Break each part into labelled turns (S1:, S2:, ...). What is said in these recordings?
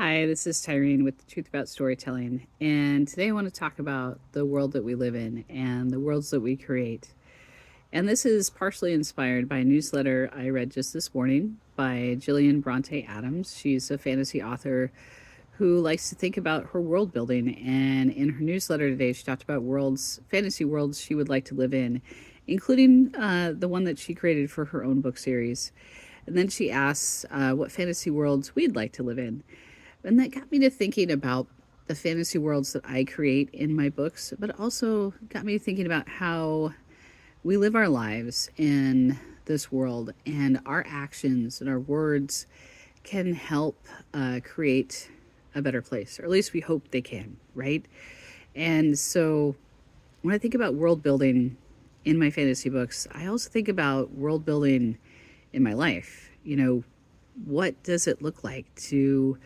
S1: Hi, this is Tyrene with the Truth About Storytelling, and today I want to talk about the world that we live in and the worlds that we create. And this is partially inspired by a newsletter I read just this morning by Jillian Bronte Adams. She's a fantasy author who likes to think about her world building, and in her newsletter today, she talked about fantasy worlds she would like to live in, including the one that she created for her own book series. And then she asks what fantasy worlds we'd like to live in. And that got me to thinking about the fantasy worlds that I create in my books, but also got me thinking about how we live our lives in this world, and our actions and our words can help create a better place, or at least we hope they can, right? And so when I think about world building in my fantasy books, I also think about world building in my life. What does it look like to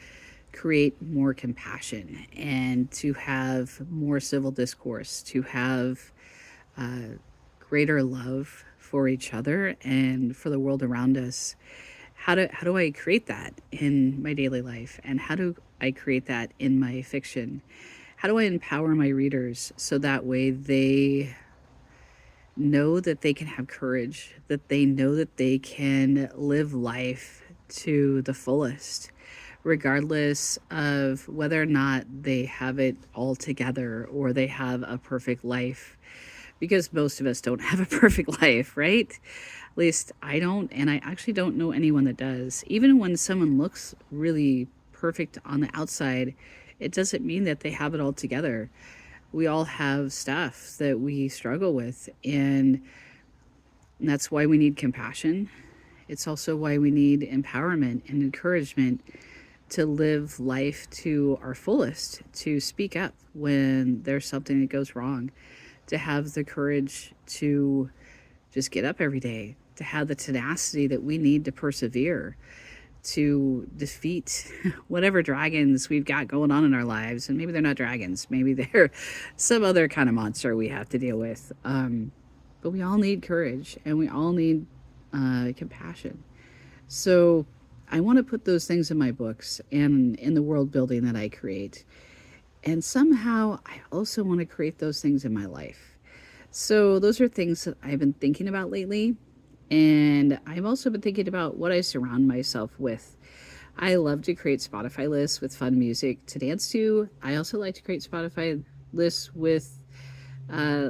S1: create more compassion and to have more civil discourse, to have uh, greater love for each other and for the world around us? How do I create that in my daily life? And how do I create that in my fiction? How do I empower my readers so that way they know that they can have courage, that they know that they can live life to the fullest, regardless of whether or not they have it all together or they have a perfect life? Because most of us don't have a perfect life, right? At least I don't, and I actually don't know anyone that does. Even when someone looks really perfect on the outside, it doesn't mean that they have it all together. We all have stuff that we struggle with, and that's why we need compassion. It's also why we need empowerment and encouragement to live life to our fullest, to speak up when there's something that goes wrong, to have the courage to just get up every day, to have the tenacity that we need to persevere, to defeat whatever dragons we've got going on in our lives. And maybe they're not dragons, maybe they're some other kind of monster we have to deal with. But we all need courage and we all need compassion. So I want to put those things in my books and in the world building that I create. And somehow I also want to create those things in my life. So those are things that I've been thinking about lately. And I've also been thinking about what I surround myself with. I love to create Spotify lists with fun music to dance to. I also like to create Spotify lists with uh,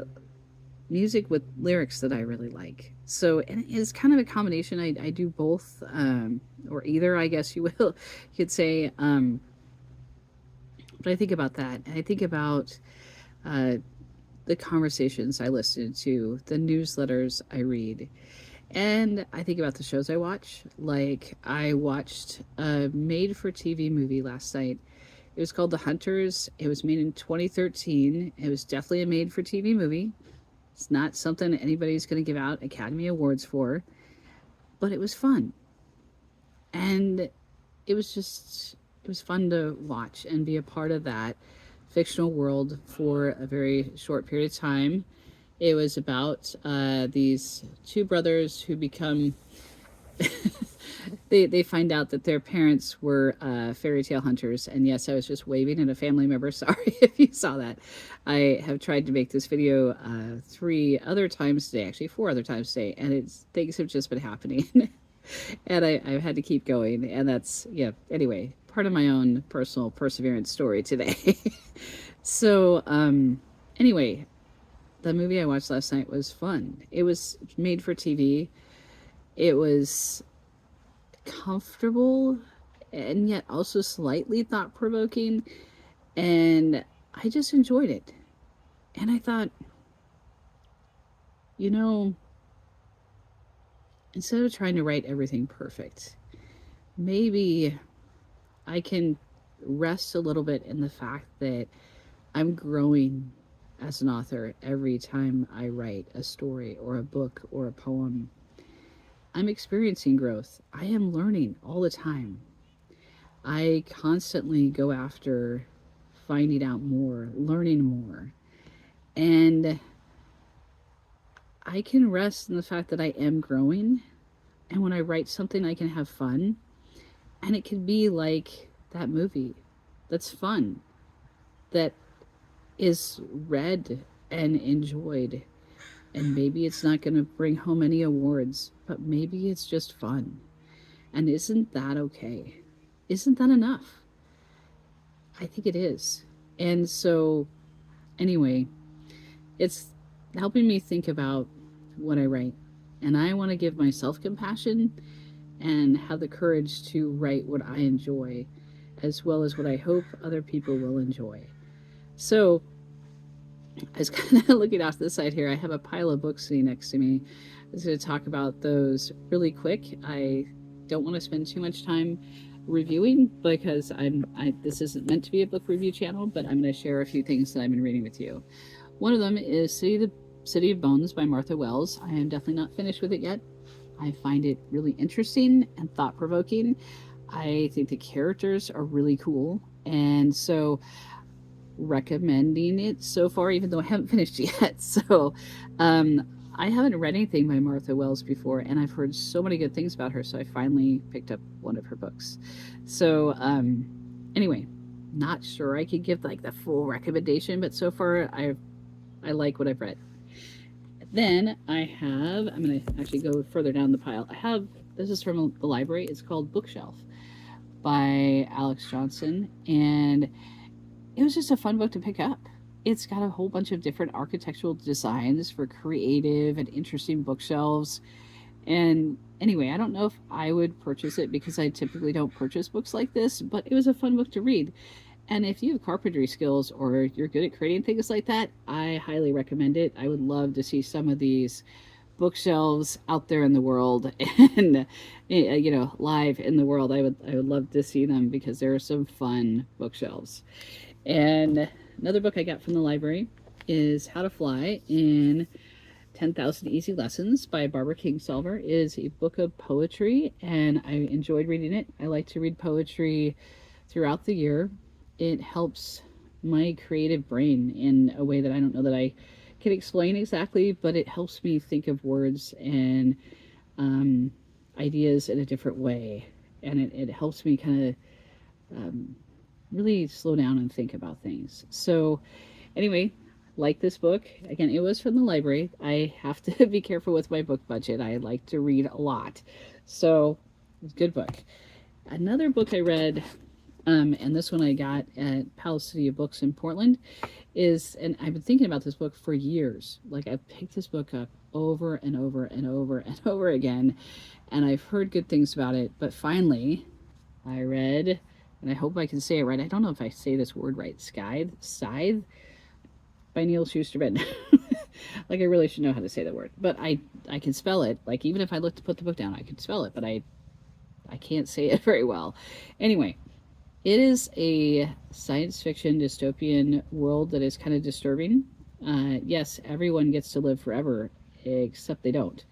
S1: music with lyrics that I really like. So, and it's kind of a combination. I do both, or either, I guess you will, you could say. But I think about that. And I think about uh, the conversations I listen to, the newsletters I read. And I think about the shows I watch. Like, I watched a made for TV movie last night. It was called The Hunters. It was made in 2013. It was definitely a made for TV movie. It's not something anybody's going to give out Academy Awards for, but it was fun. And it was fun to watch and be a part of that fictional world for a very short period of time. It was about these two brothers who become they find out that their parents were fairy tale hunters. And yes, I was just waving at a family member. Sorry if you saw that. I have tried to make this video 3 other times today, actually 4 other times today, and things have just been happening. And I've had to keep going. And that's, yeah, anyway, part of my own personal perseverance story today. So, anyway, the movie I watched last night was fun. It was made for TV. It was comfortable and yet also slightly thought provoking. And I just enjoyed it. And I thought, you know, instead of trying to write everything perfect, maybe I can rest a little bit in the fact that I'm growing as an author every time I write a story or a book or a poem. I'm experiencing growth. I am learning all the time. I constantly go after finding out more, learning more. And I can rest in the fact that I am growing. And when I write something, I can have fun. And it can be like that movie that's fun, that is read and enjoyed. And maybe it's not going to bring home any awards, but maybe it's just fun. And isn't that okay? Isn't that enough? I think it is. And so, anyway, it's helping me think about what I write. And I want to give myself compassion and have the courage to write what I enjoy, as well as what I hope other people will enjoy. So, I was kind of looking off the side here. I have a pile of books sitting next to me. I was going to talk about those really quick. I don't want to spend too much time reviewing because this isn't meant to be a book review channel, but I'm going to share a few things that I've been reading with you. One of them is City of Bones by Martha Wells. I am definitely not finished with it yet. I find it really interesting and thought-provoking. I think the characters are really cool, and so recommending it so far, even though I haven't finished yet. So I haven't read anything by Martha Wells before, and I've heard so many good things about her, so I finally picked up one of her books. So anyway, not sure I could give like the full recommendation, but so far I like what I've read. Then I'm going to actually go further down the pile. This is from the library. It's called Bookshelf by Alex Johnson, and it was just a fun book to pick up. It's got a whole bunch of different architectural designs for creative and interesting bookshelves. And anyway, I don't know if I would purchase it because I typically don't purchase books like this, but it was a fun book to read. And if you have carpentry skills or you're good at creating things like that, I highly recommend it. I would love to see some of these bookshelves out there in the world and live in the world. I would love to see them because there are some fun bookshelves. And another book I got from the library is How to Fly in 10,000 Easy Lessons by Barbara Kingsolver. It is a book of poetry, and I enjoyed reading it. I like to read poetry throughout the year. It helps my creative brain in a way that I don't know that I can explain exactly, but it helps me think of words and ideas in a different way. And it helps me kind of really slow down and think about things. So anyway, like this book. Again, it was from the library. I have to be careful with my book budget. I like to read a lot. So it's a good book. Another book I read, and this one I got at Palace City of Books in Portland, and I've been thinking about this book for years. Like, I've picked this book up over and over and over and over again, and I've heard good things about it, but finally I read, and I hope I can say it right. I don't know if I say this word right. Scythe by Neal Shusterman. Like, I really should know how to say that word, but I can spell it. Like, even if I look to put the book down, I could spell it, but I can't say it very well. Anyway, it is a science fiction dystopian world that is kind of disturbing. Yes, everyone gets to live forever, except they don't,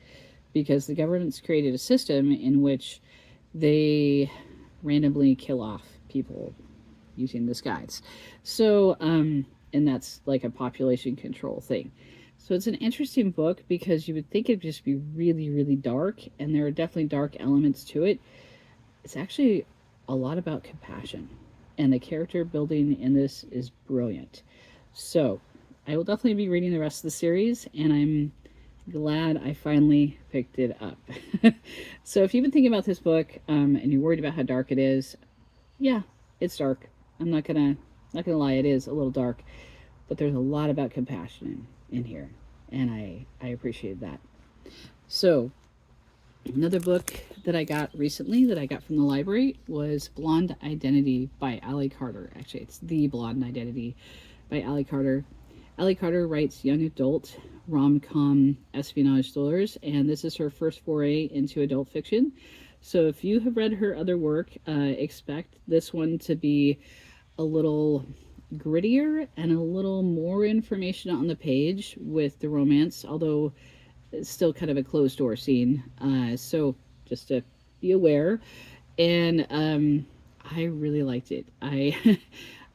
S1: because the government's created a system in which they randomly kill off people using the skies. So, and that's like a population control thing. So it's an interesting book because you would think it'd just be really, really dark, and there are definitely dark elements to it. It's actually a lot about compassion, and the character building in this is brilliant. So I will definitely be reading the rest of the series, and I'm glad I finally picked it up. So if you've been thinking about this book, and you're worried about how dark it is, yeah, it's dark. I'm not gonna lie, it is a little dark, but there's a lot about compassion in here, and I appreciate that. So another book that I got recently, that I got from the library, was Blonde Identity by Ally Carter. Actually, it's The Blonde Identity by Ally Carter. Ally Carter writes young adult rom-com espionage thrillers, and this is her first foray into adult fiction. So if you have read her other work, expect this one to be a little grittier and a little more information on the page with the romance, although it's still kind of a closed door scene. So just to be aware. And I really liked it. I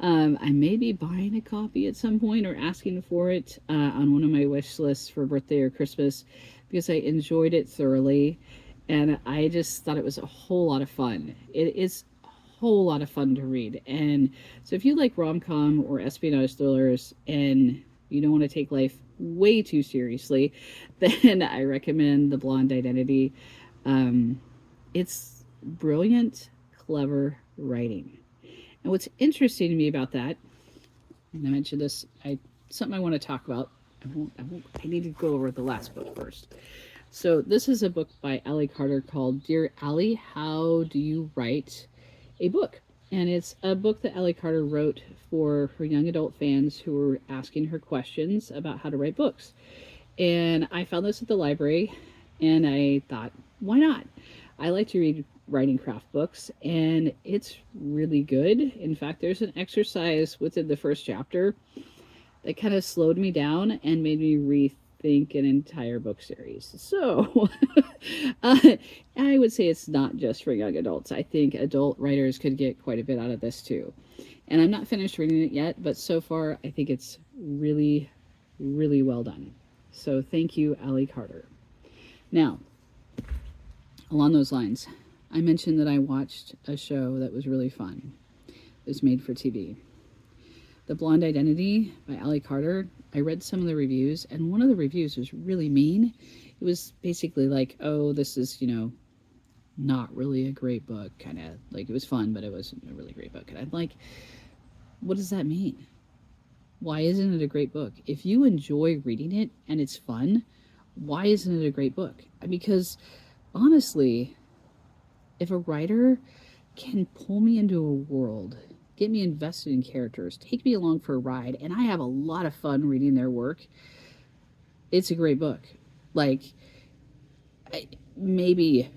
S1: may be buying a copy at some point or asking for it on one of my wish lists for birthday or Christmas, because I enjoyed it thoroughly, and I just thought it was a whole lot of fun. It is a whole lot of fun to read. And so if you like rom-com or espionage thrillers and you don't want to take life way too seriously, then I recommend The Blonde Identity. It's brilliant, clever writing. And what's interesting to me about that, and I mentioned this, something I want to talk about. I need to go over the last book first. So this is a book by Ally Carter called Dear Ally, How Do You Write a Book? And it's a book that Ally Carter wrote for her young adult fans who were asking her questions about how to write books. And I found this at the library, and I thought, why not? I like to read writing craft books, and it's really good. In fact, there's an exercise within the first chapter that kind of slowed me down and made me rethink an entire book series. So I would say it's not just for young adults. I think adult writers could get quite a bit out of this too. And I'm not finished reading it yet, but so far I think it's really, really well done. So thank you, Ally Carter. Now, along those lines, I mentioned that I watched a show that was really fun. It was made for TV. The Blonde Identity by Ally Carter. I read some of the reviews, and one of the reviews was really mean. It was basically like, oh, this is, not really a great book, kind of. Like, it was fun, but it wasn't a really great book. And I'm like, what does that mean? Why isn't it a great book? If you enjoy reading it and it's fun, why isn't it a great book? Because, honestly, if a writer can pull me into a world, get me invested in characters, take me along for a ride, and I have a lot of fun reading their work, it's a great book. Like, maybe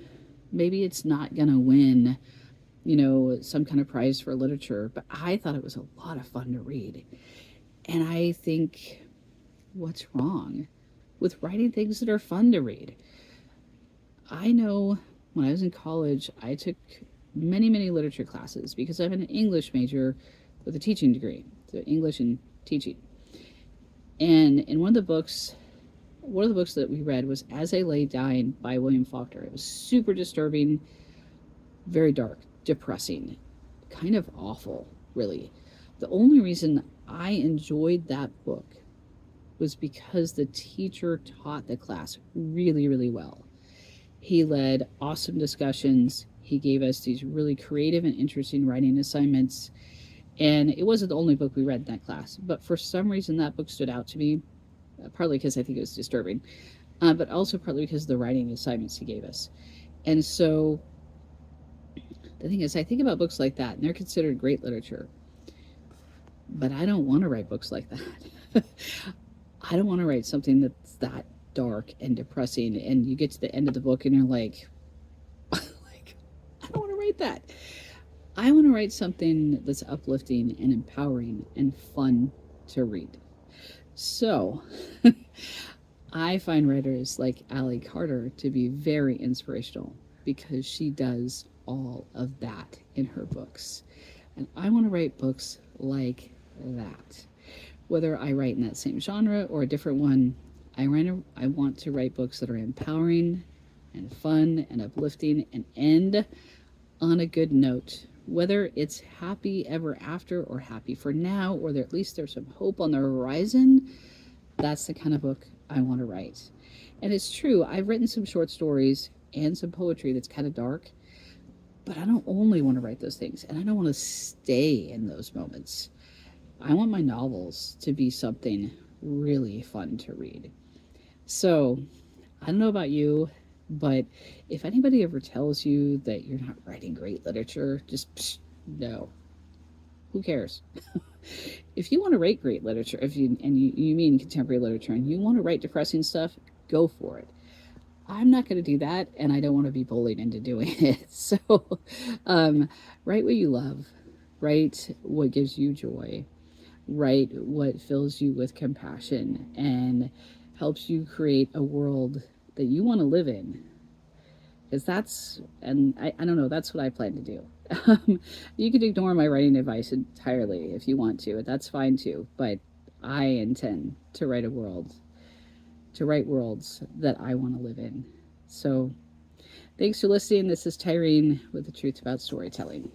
S1: it's not gonna win, some kind of prize for literature, but I thought it was a lot of fun to read. And I think, what's wrong with writing things that are fun to read? I know when I was in college, I took many, many literature classes because I'm an English major with a teaching degree, so English and teaching. And in one of the books that we read was As I Lay Dying by William Faulkner. It was super disturbing, very dark, depressing, kind of awful, really. The only reason I enjoyed that book was because the teacher taught the class really, really well. He led awesome discussions. He gave us these really creative and interesting writing assignments. And it wasn't the only book we read in that class, but for some reason that book stood out to me, partly because I think it was disturbing, but also partly because of the writing assignments he gave us. And so the thing is, I think about books like that, and they're considered great literature. But I don't want to write books like that. I don't want to write something that's that dark and depressing, and you get to the end of the book and you're like, I don't want to write that. I want to write something that's uplifting and empowering and fun to read. So I find writers like Ally Carter to be very inspirational because she does all of that in her books. And I want to write books like that. Whether I write in that same genre or a different one, I want to write books that are empowering and fun and uplifting and end on a good note. Whether it's happy ever after or happy for now, or at least there's some hope on the horizon, that's the kind of book I want to write. And it's true, I've written some short stories and some poetry that's kind of dark, but I don't only want to write those things, and I don't want to stay in those moments. I want my novels to be something really fun to read. So, I don't know about you, but if anybody ever tells you that you're not writing great literature, just no. Who cares? If you want to write great literature, you mean contemporary literature, and you want to write depressing stuff, go for it. I'm not going to do that, and I don't want to be bullied into doing it. So, write what you love. Write what gives you joy. Write what fills you with compassion and helps you create a world that you want to live in. Because I don't know, that's what I plan to do. You could ignore my writing advice entirely if you want to. That's fine too. But I intend to write worlds that I want to live in. So, thanks for listening. This is Tyreen with The Truth About Storytelling.